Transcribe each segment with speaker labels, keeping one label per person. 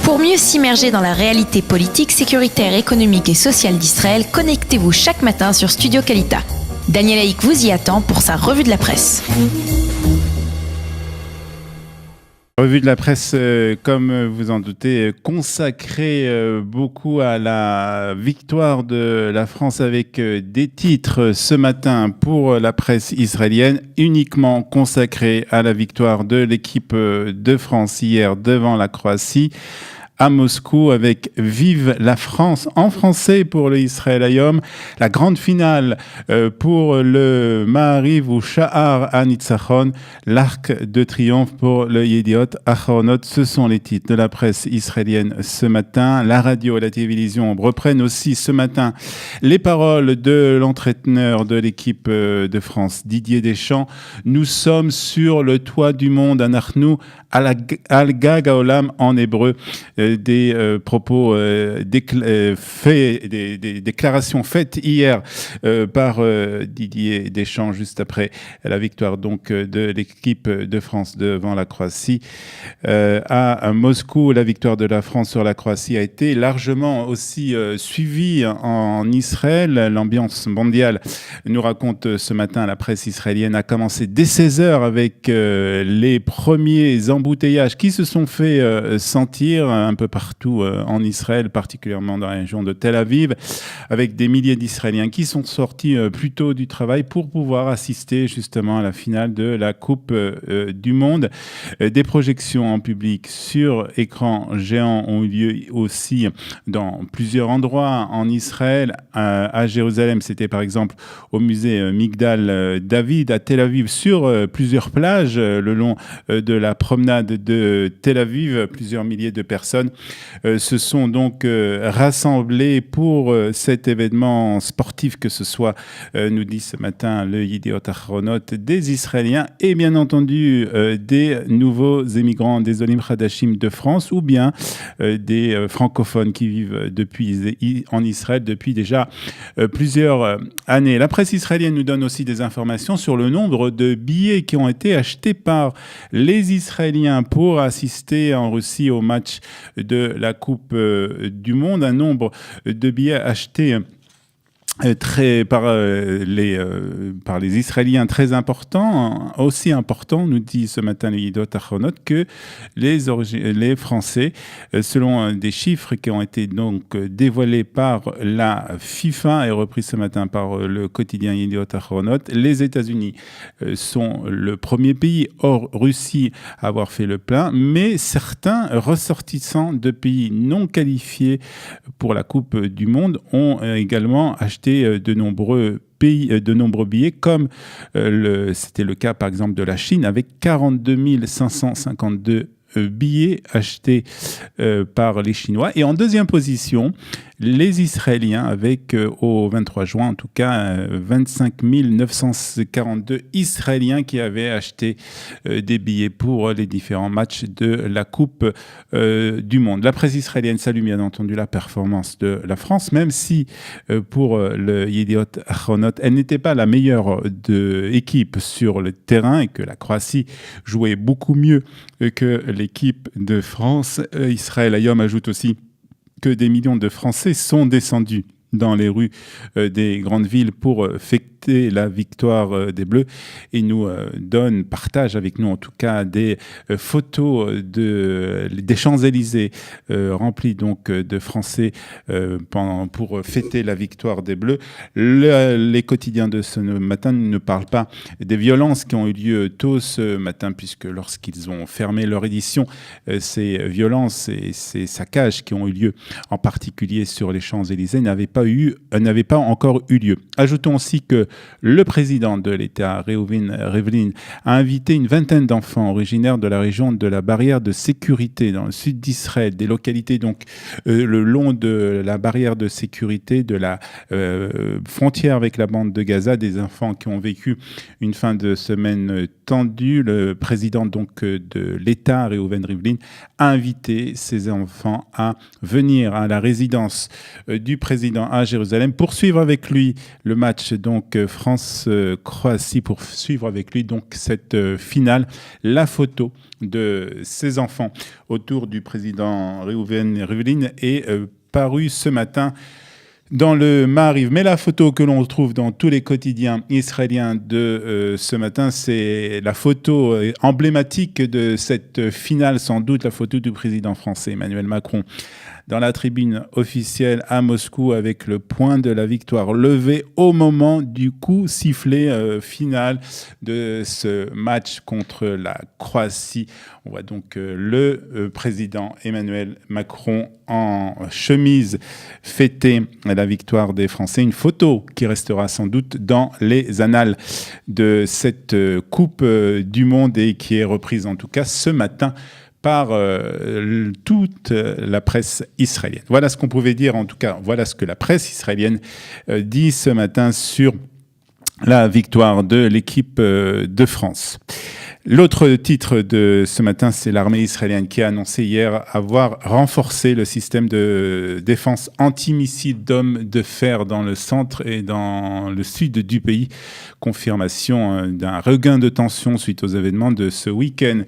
Speaker 1: Pour mieux s'immerger dans la réalité politique, sécuritaire, économique et sociale d'Israël, connectez-vous chaque matin sur Studio Kalita. Daniel Haïk vous y attend pour sa revue de la presse.
Speaker 2: Revue de la presse, comme vous en doutez, consacrée beaucoup à la victoire de la France avec des titres ce matin pour la presse israélienne, uniquement consacrée à la victoire de l'équipe de France hier devant la Croatie à Moscou avec Vive la France en français pour le Israël Hayom, la grande finale pour le Ma'ariv ou Sha'ar HaNitzachon, l'arc de triomphe pour le Yediot Ahronot. Ce sont les titres de la presse israélienne ce matin. La radio et la télévision reprennent aussi ce matin les paroles de l'entraîneur de l'équipe de France, Didier Deschamps. Nous sommes sur le toit du monde, Anachnu al-Gag Haolam en hébreu. Des propos faits, des déclarations faites hier par Didier Deschamps juste après la victoire donc de l'équipe de France devant la Croatie à Moscou. La victoire de la France sur la Croatie a été largement aussi suivie en Israël. L'ambiance mondiale, nous raconte ce matin la presse israélienne, a commencé dès 16h avec les premiers embouteillages qui se sont fait sentir un peu partout en Israël, particulièrement dans la région de Tel Aviv, avec des milliers d'Israéliens qui sont sortis plus tôt du travail pour pouvoir assister justement à la finale de la Coupe du Monde. Des projections en public sur écran géant ont eu lieu aussi dans plusieurs endroits en Israël. À Jérusalem, c'était par exemple au musée Migdal David, à Tel Aviv, sur plusieurs plages le long de la promenade de Tel Aviv. Plusieurs milliers de personnes se sont donc rassemblées pour cet événement sportif, que ce soit, nous dit ce matin le Yediot Ahronot, des Israéliens et bien entendu des nouveaux émigrants des Olim Hadashim de France ou bien des francophones qui vivent en Israël depuis déjà plusieurs années. La presse israélienne nous donne aussi des informations sur le nombre de billets qui ont été achetés par les Israéliens pour assister en Russie au match de la Coupe du Monde. Un nombre de billets achetés par les Israéliens très important, aussi important, nous dit ce matin le Yediot Ahronot, que les Français, selon des chiffres qui ont été donc dévoilés par la FIFA et repris ce matin par le quotidien Yediot Ahronot. Les États-Unis sont le premier pays hors Russie à avoir fait le plein, mais certains ressortissants de pays non qualifiés pour la Coupe du Monde ont également acheté de nombreux billets, comme c'était le cas par exemple de la Chine, avec 42 552 billets achetés par les Chinois. Et en deuxième position, les Israéliens avec, au 23 juin en tout cas, 25 942 Israéliens qui avaient acheté des billets pour les différents matchs de la Coupe du Monde. La presse israélienne salue bien entendu la performance de la France, même si pour le Yediot Ahronot, elle n'était pas la meilleure équipe sur le terrain et que la Croatie jouait beaucoup mieux que l'équipe de France. Israël Hayom ajoute aussi que des millions de Français sont descendus dans les rues des grandes villes pour fêter la victoire des Bleus et nous partage avec nous en tout cas des photos des Champs-Élysées remplis donc de Français pour fêter la victoire des Bleus. Les quotidiens de ce matin ne parlent pas des violences qui ont eu lieu tôt ce matin, puisque lorsqu'ils ont fermé leur édition, ces violences et ces saccages qui ont eu lieu en particulier sur les Champs-Élysées n'avaient pas encore eu lieu. Ajoutons aussi que le président de l'État, Reuven Rivlin, a invité une vingtaine d'enfants originaires de la région de la barrière de sécurité dans le sud d'Israël, des localités donc le long de la barrière de sécurité de la frontière avec la bande de Gaza, des enfants qui ont vécu une fin de semaine tendu. Le président donc de l'État, Reuven Rivlin, a invité ses enfants à venir à la résidence du président à Jérusalem pour suivre avec lui le match donc France-Croatie, pour suivre avec lui donc cette finale. La photo de ses enfants autour du président Reuven Rivlin est parue ce matin dans le Maariv. Mais la photo que l'on trouve dans tous les quotidiens israéliens de ce matin, c'est la photo emblématique de cette finale, sans doute la photo du président français Emmanuel Macron dans la tribune officielle à Moscou, avec le point de la victoire levé au moment du coup sifflet final de ce match contre la Croatie. On voit donc le président Emmanuel Macron en chemise fêter la victoire des Français. Une photo qui restera sans doute dans les annales de cette Coupe du Monde et qui est reprise en tout cas ce matin par toute la presse israélienne. Voilà ce qu'on pouvait dire, en tout cas, voilà ce que la presse israélienne dit ce matin sur la victoire de l'équipe de France. L'autre titre de ce matin, c'est l'armée israélienne qui a annoncé hier avoir renforcé le système de défense antimissile d'hommes de fer dans le centre et dans le sud du pays. Confirmation d'un regain de tension suite aux événements de ce week-end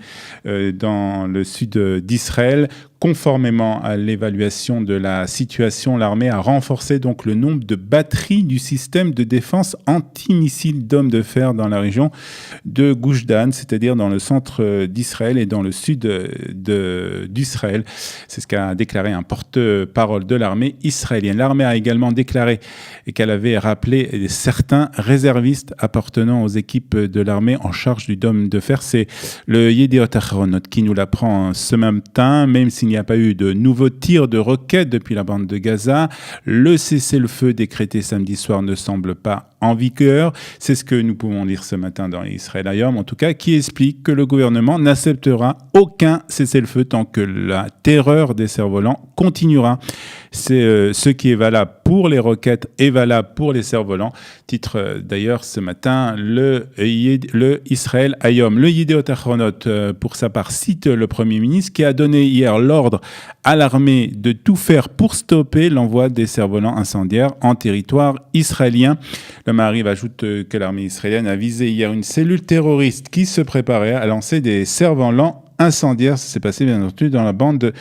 Speaker 2: dans le sud d'Israël. Conformément à l'évaluation de la situation, l'armée a renforcé donc le nombre de batteries du système de défense antimissile d'hommes de fer dans la région de Gush Dan, c'est-à-dire dans le centre d'Israël et dans le sud d'Israël. C'est ce qu'a déclaré un porte-parole de l'armée israélienne. L'armée a également déclaré qu'elle avait rappelé certains réservistes appartenant aux équipes de l'armée en charge du dôme de fer. C'est le Yediot Ahronot qui nous l'apprend ce matin, même si il n'y a pas eu de nouveaux tirs de roquettes depuis la bande de Gaza. Le cessez-le-feu décrété samedi soir ne semble pas en vigueur. C'est ce que nous pouvons lire ce matin dans Israël Hayom, en tout cas, qui explique que le gouvernement n'acceptera aucun cessez-le-feu tant que la terreur des cerfs-volants continuera. C'est ce qui est valable pour les roquettes est valable pour les cerfs-volants. Titre d'ailleurs ce matin le Israël Hayom. Le Yediot Ahronot, pour sa part, cite le Premier ministre qui a donné hier l'ordre à l'armée de tout faire pour stopper l'envoi des cerfs-volants incendiaires en territoire israélien. Le Maariv ajoute que l'armée israélienne a visé hier une cellule terroriste qui se préparait à lancer des cerfs-volants incendiaire. Ça s'est passé bien entendu dans la bande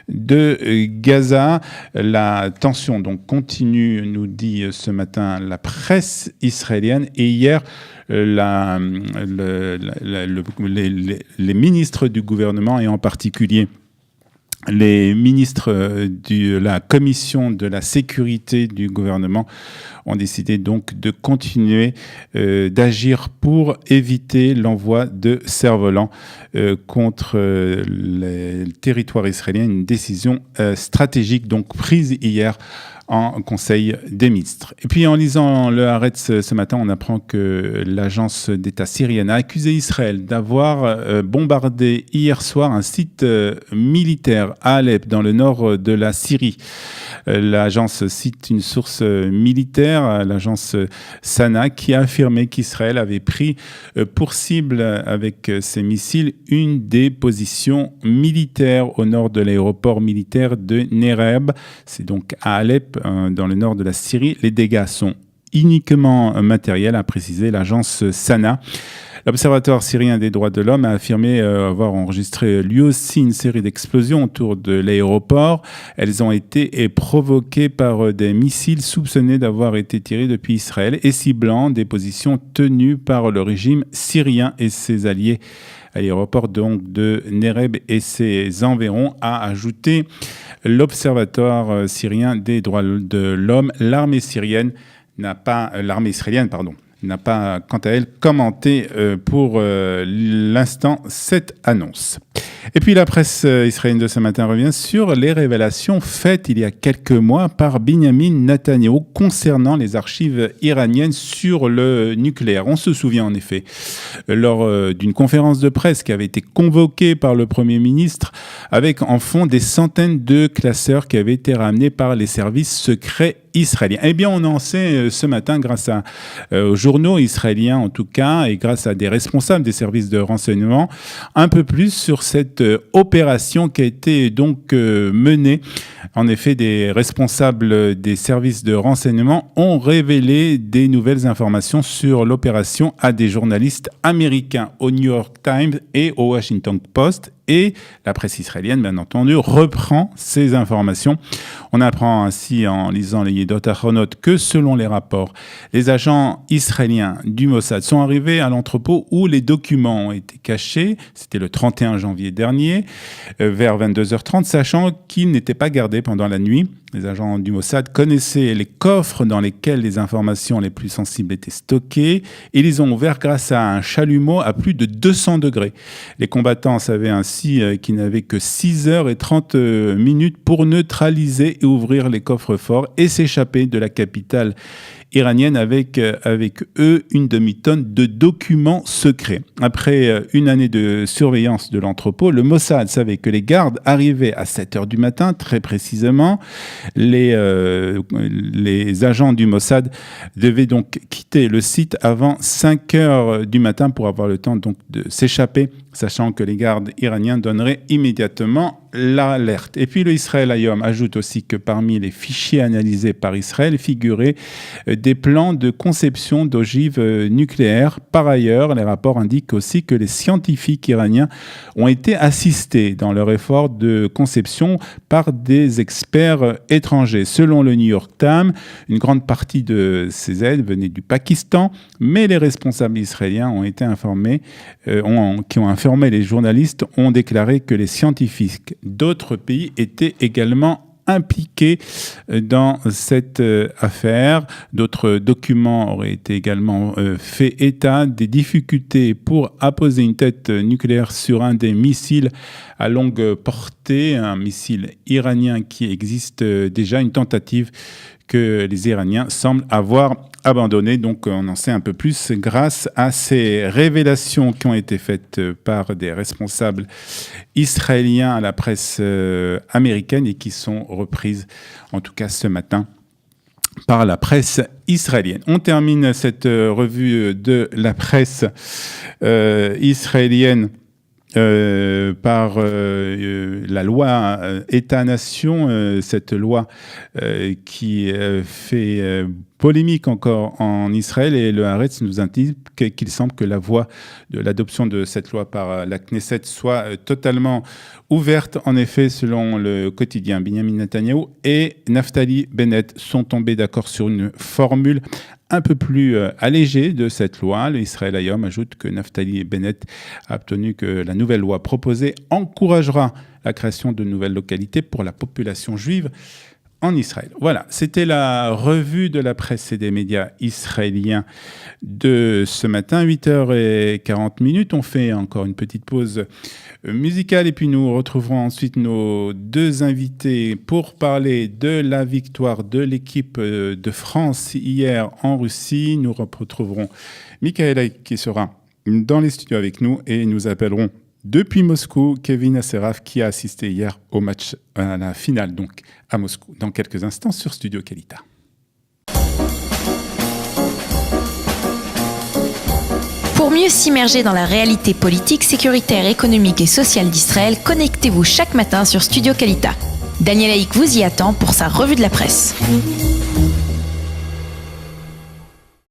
Speaker 2: de Gaza. La tension donc continue, nous dit ce matin la presse israélienne. Et hier, les ministres du gouvernement, et en particulier les ministres de la commission de la sécurité du gouvernement, ont décidé donc de continuer d'agir pour éviter l'envoi de cerfs-volants contre le territoire israélien. Une décision stratégique donc prise hier en Conseil des ministres. Et puis en lisant le Haaretz ce matin, on apprend que l'agence d'État syrienne a accusé Israël d'avoir bombardé hier soir un site militaire à Alep, dans le nord de la Syrie. L'agence cite une source militaire, l'agence Sana, qui a affirmé qu'Israël avait pris pour cible avec ses missiles une des positions militaires au nord de l'aéroport militaire de Nereb. C'est donc à Alep, dans le nord de la Syrie. Les dégâts sont uniquement matériels, a précisé l'agence Sana. L'Observatoire syrien des droits de l'homme a affirmé avoir enregistré lui aussi une série d'explosions autour de l'aéroport. Elles ont été provoquées par des missiles soupçonnés d'avoir été tirés depuis Israël et ciblant des positions tenues par le régime syrien et ses alliés. À l'aéroport donc de Nereb et ses environs, a ajouté l'Observatoire syrien des droits de l'homme. L'armée israélienne n'a pas, quant à elle, commenté pour l'instant cette annonce. Et puis la presse israélienne de ce matin revient sur les révélations faites il y a quelques mois par Benjamin Netanyahu concernant les archives iraniennes sur le nucléaire. On se souvient en effet, lors d'une conférence de presse qui avait été convoquée par le Premier ministre, avec en fond des centaines de classeurs qui avaient été ramenés par les services secrets israélien. Eh bien, on en sait ce matin grâce aux journaux israéliens en tout cas, et grâce à des responsables des services de renseignement, un peu plus sur cette opération qui a été donc menée. En effet, des responsables des services de renseignement ont révélé des nouvelles informations sur l'opération à des journalistes américains au New York Times et au Washington Post. Et la presse israélienne, bien entendu, reprend ces informations. On apprend ainsi en lisant les Yedot Achronot que selon les rapports, les agents israéliens du Mossad sont arrivés à l'entrepôt où les documents ont été cachés. C'était le 31 janvier dernier, vers 22h30, sachant qu'ils n'étaient pas gardés pendant la nuit. Les agents du Mossad connaissaient les coffres dans lesquels les informations les plus sensibles étaient stockées et ils les ont ouverts grâce à un chalumeau à plus de 200 degrés. Les combattants savaient ainsi qu'ils n'avaient que 6 heures et 30 minutes pour neutraliser et ouvrir les coffres forts et s'échapper de la capitale iranienne avec eux une demi-tonne de documents secrets. Après une année de surveillance de l'entrepôt, le Mossad savait que les gardes arrivaient à 7 heures du matin, très précisément. Les agents du Mossad devaient donc quitter le site avant 5 heures du matin pour avoir le temps donc de s'échapper, sachant que les gardes iraniens donneraient immédiatement l'alerte. Et puis le Israël Hayom ajoute aussi que parmi les fichiers analysés par Israël figuraient des plans de conception d'ogives nucléaires. Par ailleurs, les rapports indiquent aussi que les scientifiques iraniens ont été assistés dans leur effort de conception par des experts étrangers. Selon le New York Times, une grande partie de ces aides venaient du Pakistan, mais les responsables israéliens ont été informés, qui ont informé les journalistes, ont déclaré que les scientifiques d'autres pays étaient également impliqués dans cette affaire. D'autres documents auraient été également fait état des difficultés pour apposer une tête nucléaire sur un des missiles à longue portée, un missile iranien qui existe déjà, une tentative que les Iraniens semblent avoir abandonné. Donc on en sait un peu plus grâce à ces révélations qui ont été faites par des responsables israéliens à la presse américaine et qui sont reprises en tout cas ce matin par la presse israélienne. On termine cette revue de la presse israélienne par la loi État-nation, cette loi qui fait polémique encore en Israël, et le Haaretz nous indique qu'il semble que la voie de l'adoption de cette loi par la Knesset soit totalement ouverte. En effet, selon le quotidien, Benjamin Netanyahou et Naftali Bennett sont tombés d'accord sur une formule un peu plus allégée de cette loi. Le Israël Hayom ajoute que Naftali Bennett a obtenu que la nouvelle loi proposée encouragera la création de nouvelles localités pour la population juive en Israël. Voilà, c'était la revue de la presse et des médias israéliens de ce matin, 8h40. On fait encore une petite pause musicale et puis nous retrouverons ensuite nos deux invités pour parler de la victoire de l'équipe de France hier en Russie. Nous retrouverons Michael qui sera dans les studios avec nous et nous appellerons depuis Moscou Kevin Asseraf qui a assisté hier au match à la finale donc à Moscou. Dans quelques instants sur Studio Kalita.
Speaker 1: Pour mieux s'immerger dans la réalité politique, sécuritaire, économique et sociale d'Israël, connectez-vous chaque matin sur Studio Kalita. Daniel Haïk vous y attend pour sa revue de la presse.